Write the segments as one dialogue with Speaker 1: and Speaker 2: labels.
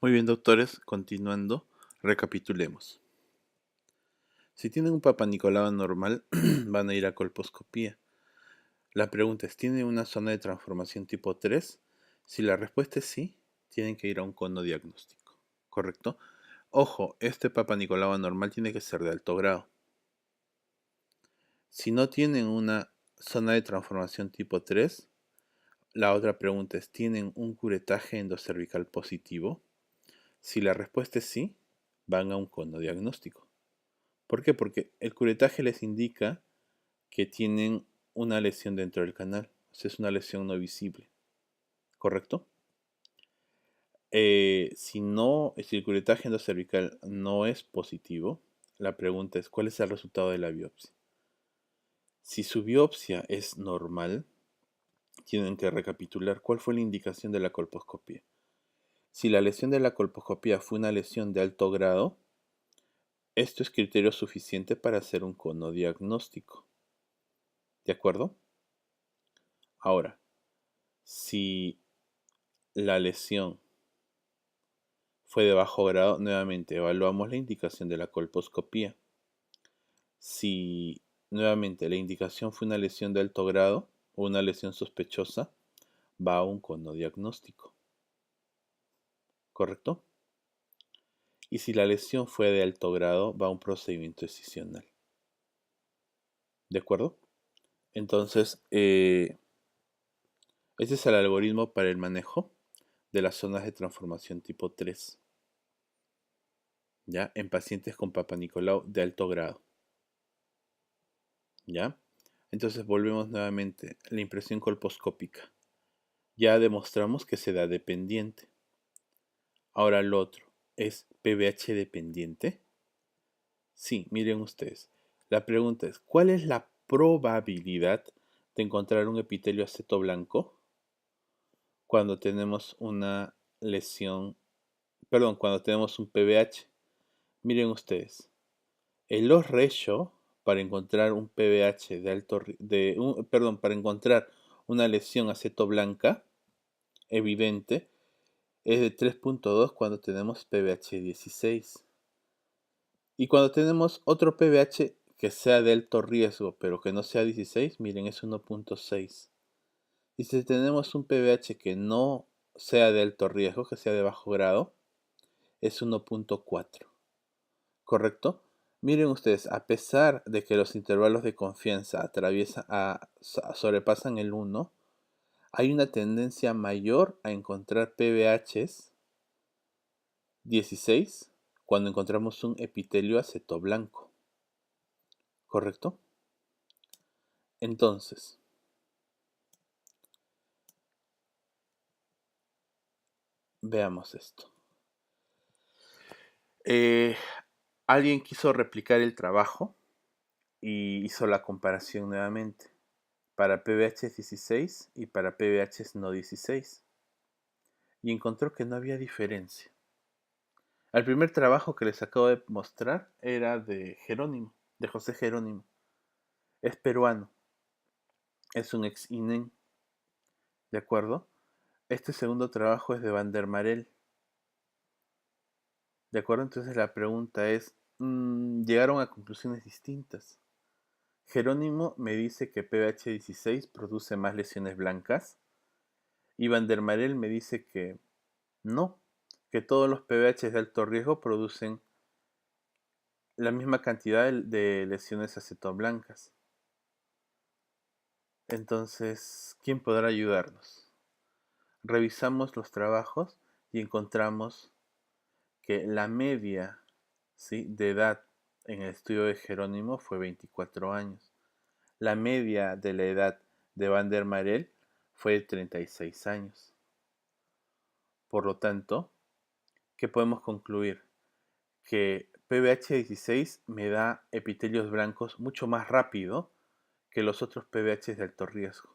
Speaker 1: Muy bien, doctores, continuando, recapitulemos. Si tienen un Papa Nicolau normal, van a ir a colposcopía. La pregunta es, ¿tiene una zona de transformación tipo 3? Si la respuesta es sí, tienen que ir a un cono diagnóstico, ¿correcto? Ojo, este Papa Nicolau normal tiene que ser de alto grado. Si no tienen una zona de transformación tipo 3, la otra pregunta es, ¿tienen un curetaje endocervical positivo? Si la respuesta es sí, van a un cono diagnóstico. ¿Por qué? Porque el curetaje les indica que tienen una lesión dentro del canal. O sea, es una lesión no visible. ¿Correcto? Si el curetaje endocervical no es positivo, la pregunta es, ¿cuál es el resultado de la biopsia? Si su biopsia es normal, tienen que recapitular cuál fue la indicación de la colposcopía. Si la lesión de la colposcopía fue una lesión de alto grado, esto es criterio suficiente para hacer un cono diagnóstico. ¿De acuerdo? Ahora, si la lesión fue de bajo grado, nuevamente evaluamos la indicación de la colposcopía. Si nuevamente la indicación fue una lesión de alto grado o una lesión sospechosa, va a un cono diagnóstico. ¿Correcto? Y si la lesión fue de alto grado, va a un procedimiento excisional. ¿De acuerdo? Entonces, ese es el algoritmo para el manejo de las zonas de transformación tipo 3, ¿ya? En pacientes con Papa Nicolau de alto grado, ¿ya? Entonces volvemos nuevamente. La impresión colposcópica. Ya demostramos que se da dependiente. Ahora lo otro, ¿es PBH dependiente? Sí, miren ustedes. La pregunta es, ¿cuál es la probabilidad de encontrar un epitelio aceto blanco cuando tenemos una lesión, perdón, cuando tenemos un PBH? Miren ustedes, el odds ratio para encontrar un PBH de alto, perdón, para encontrar una lesión aceto blanca evidente es de 3.2 cuando tenemos PBH 16. Y cuando tenemos otro PBH que sea de alto riesgo, pero que no sea 16, miren, es 1.6. Y si tenemos un PBH que no sea de alto riesgo, que sea de bajo grado, es 1.4. ¿Correcto? Miren ustedes, a pesar de que los intervalos de confianza sobrepasan el 1, hay una tendencia mayor a encontrar PBHs 16 cuando encontramos un epitelio aceto blanco. ¿Correcto? Entonces, veamos esto. Eh, Alguien quiso replicar el trabajo y hizo la comparación nuevamente para PBH 16 y para PBH no 16 y encontró que no había diferencia. El primer trabajo que les acabo de mostrar era de Jerónimo, de José Jerónimo. Es peruano, es un ex INEN, ¿de acuerdo? Este segundo trabajo es de Van der Marel, ¿de acuerdo? Entonces la pregunta es, llegaron a conclusiones distintas. Jerónimo me dice que PBH 16 produce más lesiones blancas y Van der Marel me dice que no, que todos los PBH de alto riesgo producen la misma cantidad de lesiones acetoblancas. Entonces, ¿quién podrá ayudarnos? Revisamos los trabajos y encontramos que la media, ¿sí?, de edad en el estudio de Jerónimo fue 24 años. La media de la edad de Van der Marel fue de 36 años. Por lo tanto, ¿qué podemos concluir? Que PBH 16 me da epitelios blancos mucho más rápido que los otros PBH de alto riesgo.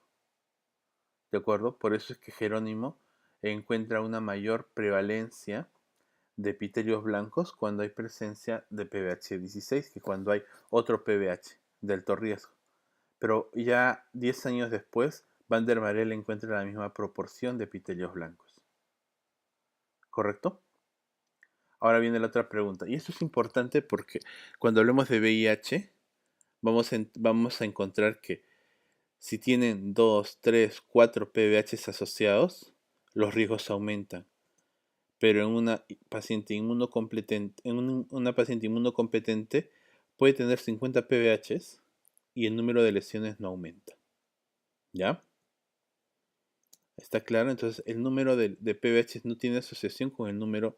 Speaker 1: ¿De acuerdo? Por eso es que Jerónimo encuentra una mayor prevalencia de epitelios blancos cuando hay presencia de PBH 16 que cuando hay otro PBH de alto riesgo. Pero ya 10 años después, Van der Marel encuentra la misma proporción de epitelios blancos. ¿Correcto? Ahora viene la otra pregunta. Y esto es importante porque cuando hablemos de VIH, vamos a encontrar que si tienen 2, 3, 4 PVHs asociados, los riesgos aumentan. Pero en una paciente inmunocompetente, una paciente inmunocompetente puede tener 50 PVHs y el número de lesiones no aumenta. ¿Ya? ¿Está claro? Entonces el número de PVHs no tiene asociación con el número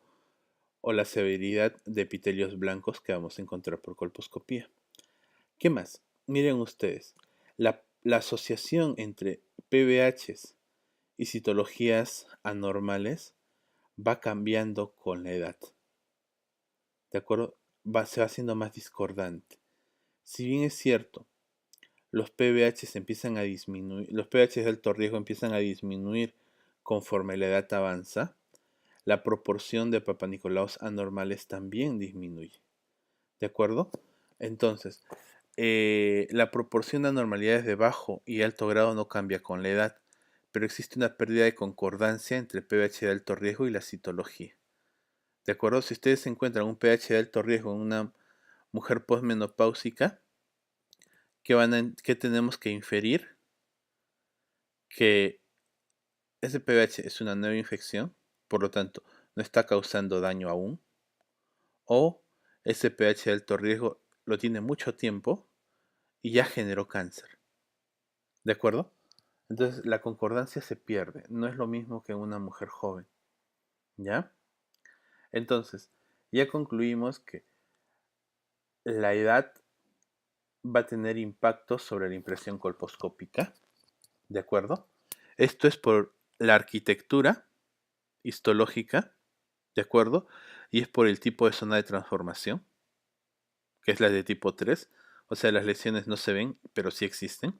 Speaker 1: o la severidad de epitelios blancos que vamos a encontrar por colposcopía. ¿Qué más? Miren ustedes, la asociación entre PVHs y citologías anormales va cambiando con la edad. ¿De acuerdo? Se va haciendo más discordante. Si bien es cierto, los PVHs empiezan a disminuir, los PVHs de alto riesgo empiezan a disminuir conforme la edad avanza, la proporción de papanicolaos anormales también disminuye. ¿De acuerdo? Entonces, la proporción de anormalidades de bajo y alto grado no cambia con la edad, pero existe una pérdida de concordancia entre pH de alto riesgo y la citología. ¿De acuerdo? Si ustedes encuentran un pH de alto riesgo en una mujer postmenopáusica, ¿qué tenemos que inferir? Que ese pH es una nueva infección, por lo tanto, no está causando daño aún, o ese pH de alto riesgo lo tiene mucho tiempo y ya generó cáncer. ¿De acuerdo? Entonces la concordancia se pierde. No es lo mismo que una mujer joven. ¿Ya? Entonces, ya concluimos que la edad va a tener impacto sobre la impresión colposcópica. ¿De acuerdo? Esto es por la arquitectura histológica. ¿De acuerdo? Y es por el tipo de zona de transformación, que es la de tipo 3. O sea, las lesiones no se ven, pero sí existen.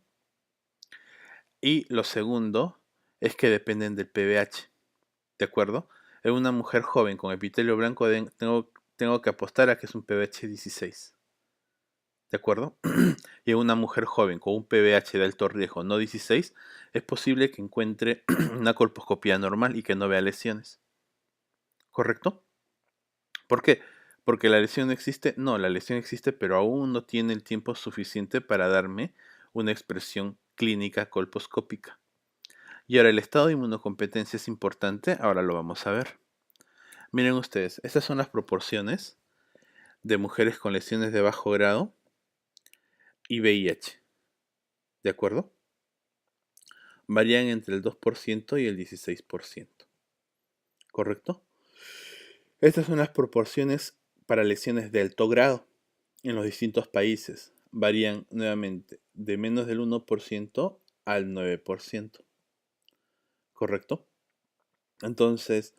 Speaker 1: Y lo segundo es que dependen del PBH. ¿De acuerdo? En una mujer joven con epitelio blanco tengo que apostar a que es un PBH 16. ¿De acuerdo? Y en una mujer joven con un PBH de alto riesgo no 16, es posible que encuentre una colposcopía normal y que no vea lesiones. ¿Correcto? ¿Por qué? ¿Porque la lesión existe? No, la lesión existe, pero aún no tiene el tiempo suficiente para darme una expresión clínica colposcópica. Y ahora el estado de inmunocompetencia es importante, ahora lo vamos a ver. Miren ustedes, estas son las proporciones de mujeres con lesiones de bajo grado y VIH. ¿De acuerdo? Varían entre el 2% y el 16%. ¿Correcto? Estas son las proporciones para lesiones de alto grado en los distintos países. Varían nuevamente de menos del 1% al 9%. ¿Correcto? Entonces,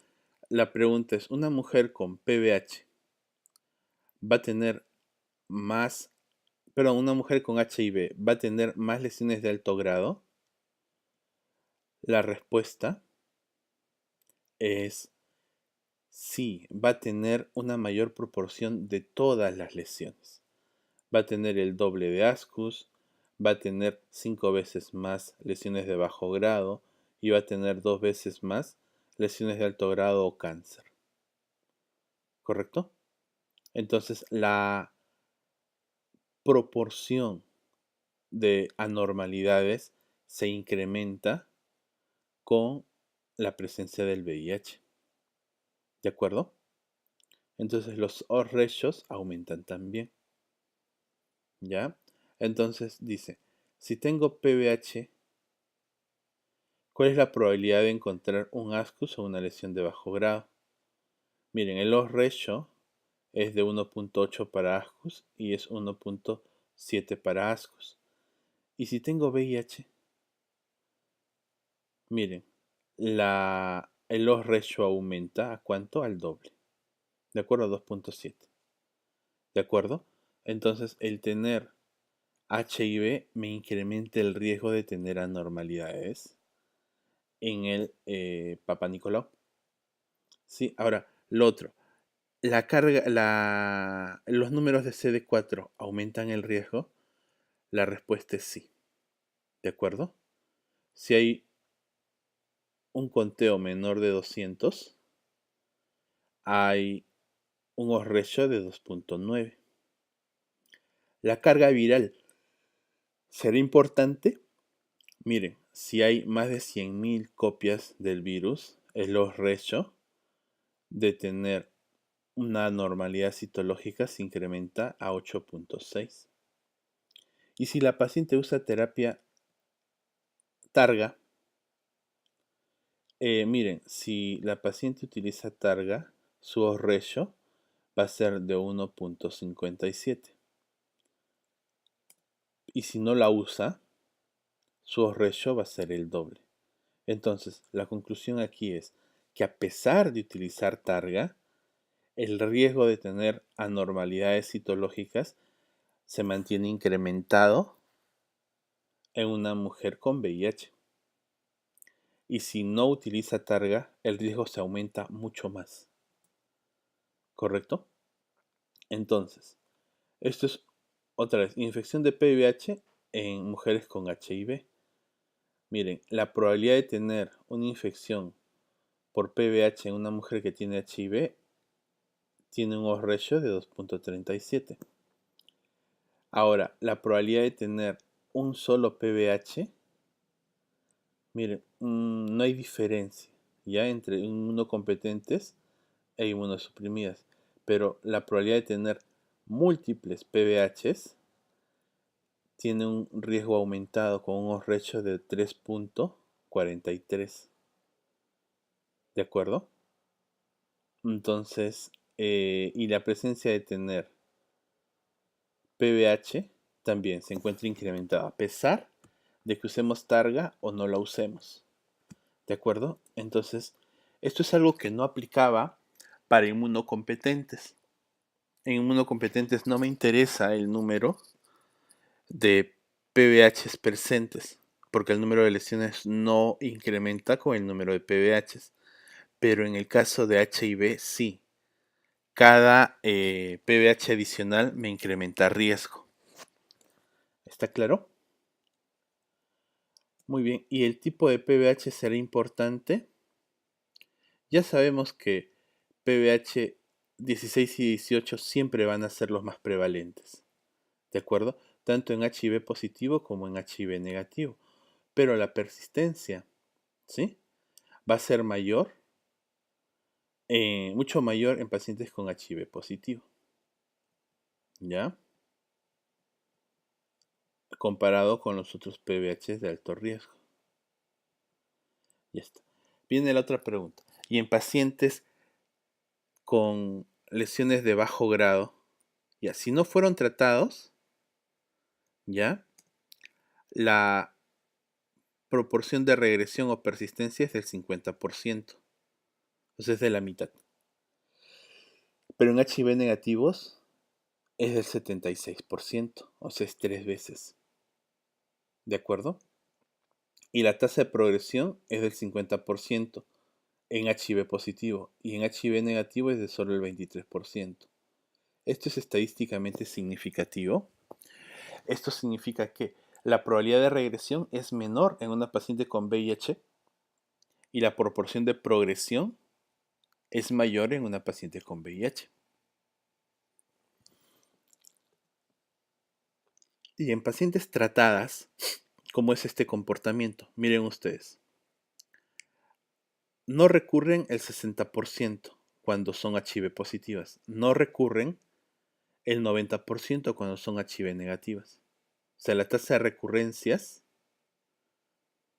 Speaker 1: la pregunta es, ¿una mujer con PVH va a tener más, perdón, una mujer con HIV va a tener más lesiones de alto grado? La respuesta es sí, va a tener una mayor proporción de todas las lesiones. Va a tener el doble de ASCUS, va a tener 5 veces más lesiones de bajo grado y va a tener 2 veces más lesiones de alto grado o cáncer. ¿Correcto? Entonces, la proporción de anormalidades se incrementa con la presencia del VIH. ¿De acuerdo? Entonces los odds ratios aumentan también. ¿Ya? Entonces dice, si tengo PVH, ¿cuál es la probabilidad de encontrar un ASCUS o una lesión de bajo grado? Miren, el odds ratio es de 1.8 para ASCUS y es 1.7 para ASCUS. Y si tengo VIH, miren, el odds ratio aumenta, ¿a cuánto? Al doble. ¿De acuerdo? A 2.7. ¿De acuerdo? Entonces, el tener HIV me incrementa el riesgo de tener anormalidades en el Papa Nicolau. Sí, ahora, lo otro, los números de CD4 aumentan el riesgo. La respuesta es sí. ¿De acuerdo? Si hay un conteo menor de 200, hay un odds ratio de 2.9. La carga viral será importante. Miren, si hay más de 100.000 copias del virus, el odds ratio de tener una anormalidad citológica se incrementa a 8.6. Y si la paciente usa terapia targa, miren, si la paciente utiliza targa, su odds ratio va a ser de 1.57. Y si no la usa, su odds ratio va a ser el doble. Entonces, la conclusión aquí es que a pesar de utilizar targa, el riesgo de tener anormalidades citológicas se mantiene incrementado en una mujer con VIH. Y si no utiliza targa, el riesgo se aumenta mucho más. ¿Correcto? Entonces, esto es otra vez, infección de PVH en mujeres con HIV. Miren, la probabilidad de tener una infección por PVH en una mujer que tiene HIV tiene un odds ratio de 2.37. Ahora, la probabilidad de tener un solo PVH, miren, no hay diferencia ya entre inmunocompetentes e inmunosuprimidas, pero la probabilidad de tener múltiples PVHs tiene un riesgo aumentado con un odds ratio de 3.43. ¿De acuerdo? Entonces, y la presencia de tener PVH también se encuentra incrementada a pesar de que usemos targa o no la usemos. ¿De acuerdo? Entonces, esto es algo que no aplicaba para inmunocompetentes. En inmunocompetentes no me interesa el número de PVHs presentes, porque el número de lesiones no incrementa con el número de PVHs. Pero en el caso de HIV sí. Cada PVH adicional me incrementa riesgo. ¿Está claro? Muy bien. ¿Y el tipo de PVH será importante? Ya sabemos que PVH 16 y 18 siempre van a ser los más prevalentes. ¿De acuerdo? Tanto en HIV positivo como en HIV negativo. Pero la persistencia, ¿sí? Va a ser mayor, mucho mayor en pacientes con HIV positivo. ¿Ya? Comparado con los otros PVHs de alto riesgo. Ya está. Viene la otra pregunta. ¿Y en pacientes con lesiones de bajo grado, ya, si no fueron tratados, ya, la proporción de regresión o persistencia es del 50%, o sea, es de la mitad. Pero en HIV negativos es del 76%, o sea, es 3 veces. ¿De acuerdo? Y la tasa de progresión es del 50% en HIV positivo y en HIV negativo es de solo el 23%. Esto es estadísticamente significativo. Esto significa que la probabilidad de regresión es menor en una paciente con VIH y la proporción de progresión es mayor en una paciente con VIH. Y en pacientes tratadas, ¿cómo es este comportamiento? Miren ustedes. No recurren el 60% cuando son HIV positivas. No recurren el 90% cuando son HIV negativas. O sea, la tasa de recurrencias,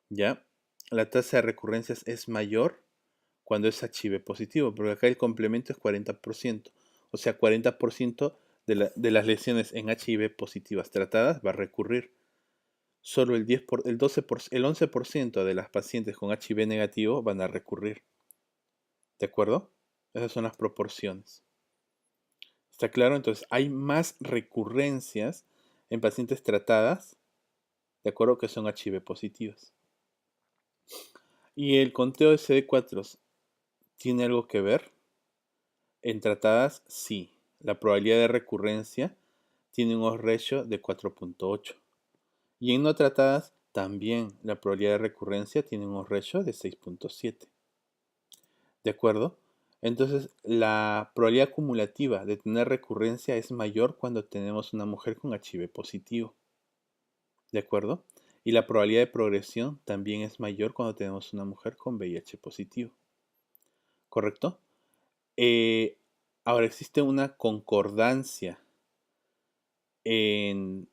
Speaker 1: ¿ya? La tasa de recurrencias es mayor cuando es HIV positivo, porque acá el complemento es 40%. O sea, 40% de las lesiones en HIV positivas tratadas va a recurrir. Solo el 11% de las pacientes con HIV negativo van a recurrir. ¿De acuerdo? Esas son las proporciones. ¿Está claro? Entonces, hay más recurrencias en pacientes tratadas, de acuerdo, que son HIV positivas. ¿Y el conteo de CD4 tiene algo que ver? En tratadas, sí. La probabilidad de recurrencia tiene un odds ratio de 4.8. Y en no tratadas, también la probabilidad de recurrencia tiene un odds ratio de 6.7. ¿De acuerdo? Entonces, la probabilidad acumulativa de tener recurrencia es mayor cuando tenemos una mujer con HIV positivo. ¿De acuerdo? Y la probabilidad de progresión también es mayor cuando tenemos una mujer con VIH positivo. ¿Correcto? Eh, Ahora existe una concordancia entre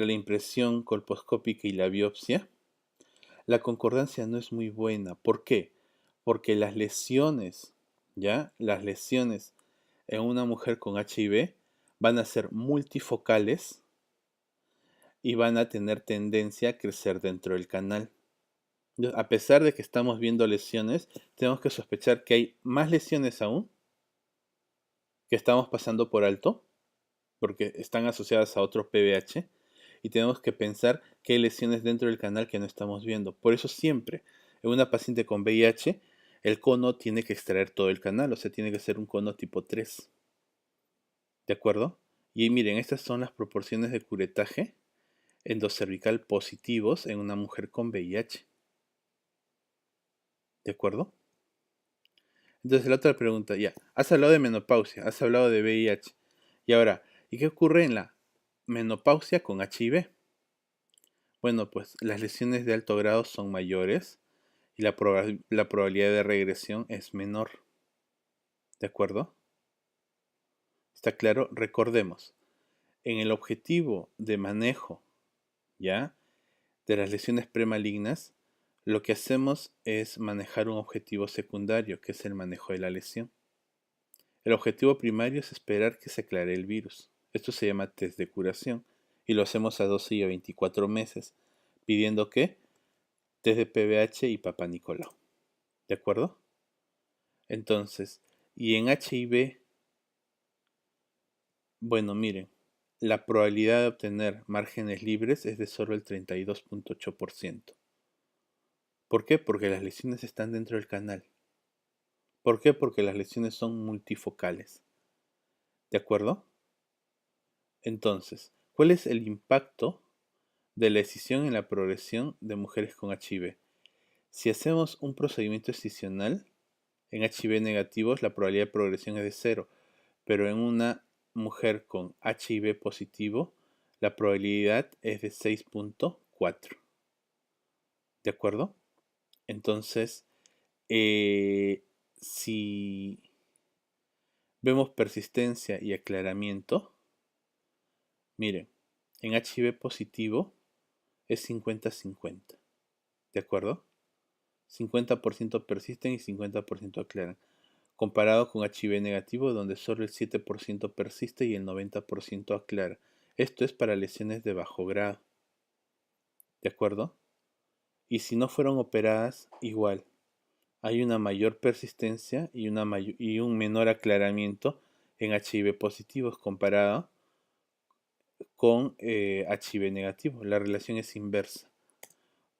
Speaker 1: la impresión colposcópica y la biopsia. La concordancia no es muy buena. ¿Por qué? Porque las lesiones, ¿ya? Las lesiones en una mujer con HIV van a ser multifocales y van a tener tendencia a crecer dentro del canal. A pesar de que estamos viendo lesiones, tenemos que sospechar que hay más lesiones aún que estamos pasando por alto, porque están asociadas a otro PBH, y tenemos que pensar que hay lesiones dentro del canal que no estamos viendo. Por eso siempre, en una paciente con VIH, el cono tiene que extraer todo el canal, o sea, tiene que ser un cono tipo 3. ¿De acuerdo? Y miren, estas son las proporciones de curetaje endocervical positivos en una mujer con VIH. ¿De acuerdo? Entonces la otra pregunta, ya, has hablado de menopausia, has hablado de VIH. Y ahora, ¿y qué ocurre en la menopausia con HIV? Bueno, pues las lesiones de alto grado son mayores y la probabilidad de regresión es menor. ¿De acuerdo? ¿Está claro? Recordemos, en el objetivo de manejo, ¿ya? De las lesiones premalignas, lo que hacemos es manejar un objetivo secundario, que es el manejo de la lesión. El objetivo primario es esperar que se aclare el virus. Esto se llama test de curación y lo hacemos a 12 y a 24 meses, pidiendo que test de PBH y Papa Nicolau. ¿De acuerdo? Entonces, y en HIV, bueno, miren, la probabilidad de obtener márgenes libres es de solo el 32.8%. ¿Por qué? Porque las lesiones están dentro del canal. ¿Por qué? Porque las lesiones son multifocales. ¿De acuerdo? Entonces, ¿cuál es el impacto de la escisión en la progresión de mujeres con HIV? Si hacemos un procedimiento excisional, en HIV negativos la probabilidad de progresión es de 0, pero en una mujer con HIV positivo la probabilidad es de 6.4. ¿De acuerdo? Entonces, si vemos persistencia y aclaramiento, miren, en HIV positivo es 50-50. ¿De acuerdo? 50% persisten y 50% aclaran. Comparado con HIV negativo, donde solo el 7% persiste y el 90% aclara. Esto es para lesiones de bajo grado. ¿De acuerdo? Y si no fueron operadas, igual. Hay una mayor persistencia y un menor aclaramiento en HIV positivos comparado con HIV negativo. La relación es inversa.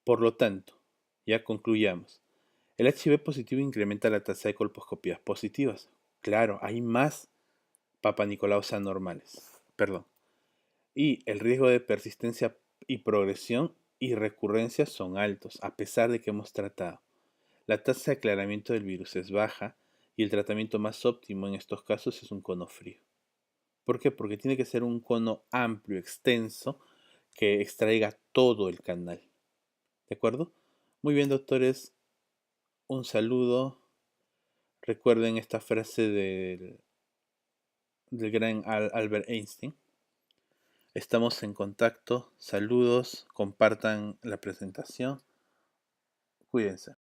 Speaker 1: Por lo tanto, ya concluyamos. El HIV positivo incrementa la tasa de colposcopías positivas. Claro, hay más papanicolaos anormales. Perdón. Y el riesgo de persistencia y progresión y recurrencia son altos, a pesar de que hemos tratado. La tasa de aclaramiento del virus es baja y el tratamiento más óptimo en estos casos es un cono frío. ¿Por qué? Porque tiene que ser un cono amplio, extenso, que extraiga todo el canal. ¿De acuerdo? Muy bien, doctores. Un saludo. Recuerden esta frase del gran Albert Einstein. Estamos en contacto. Saludos. Compartan la presentación. Cuídense.